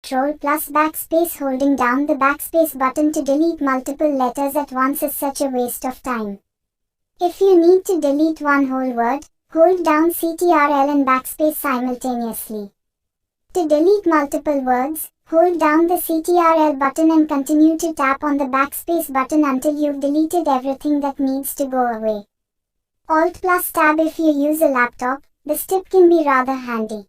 Ctrl plus backspace. Holding down the backspace button to delete multiple letters at once is such a waste of time. If you need to delete one whole word, hold down Ctrl and backspace simultaneously. To delete multiple words, hold down the Ctrl button and continue to tap on the backspace button until you've deleted everything that needs to go away. Alt plus Tab. If you use a laptop, this tip can be rather handy.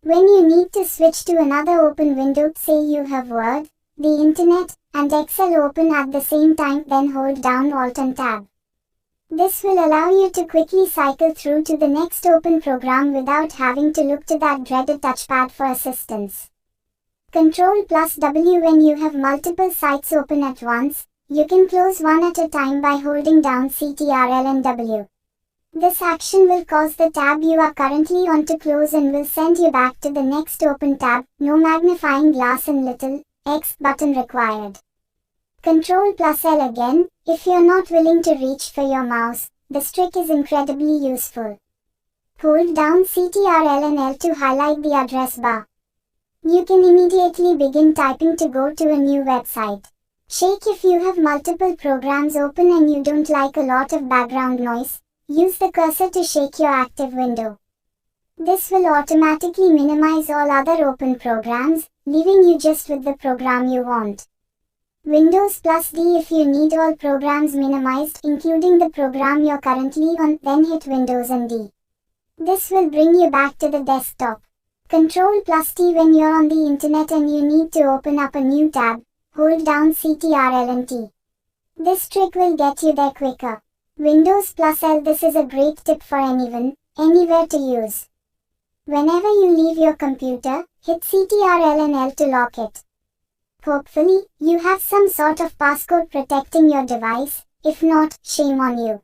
When you need to switch to another open window, say you have Word, the Internet, and Excel open at the same time, then hold down Alt and Tab. This will allow you to quickly cycle through to the next open program without having to look to that dreaded touchpad for assistance. Ctrl plus W. When you have multiple sites open at once, you can close one at a time by holding down Ctrl and W. This action will cause the tab you are currently on to close and will send you back to the next open tab. No magnifying glass and little X button required. Ctrl plus L again. If you're not willing to reach for your mouse, this trick is incredibly useful. Hold down Ctrl and L to highlight the address bar. You can immediately begin typing to go to a new website. Shake. If you have multiple programs open and you don't like a lot of background noise, use the cursor to shake your active window. This will automatically minimize all other open programs, leaving you just with the program you want. Windows plus D. If you need all programs minimized, including the program you're currently on, then hit Windows and D. This will bring you back to the desktop. Ctrl plus T. When you're on the Internet and you need to open up a new tab, hold down Ctrl and T. This trick will get you there quicker. Windows plus L. This is a great tip for anyone, anywhere to use. Whenever you leave your computer, hit Ctrl and L to lock it. Hopefully, you have some sort of passcode protecting your device. If not, shame on you.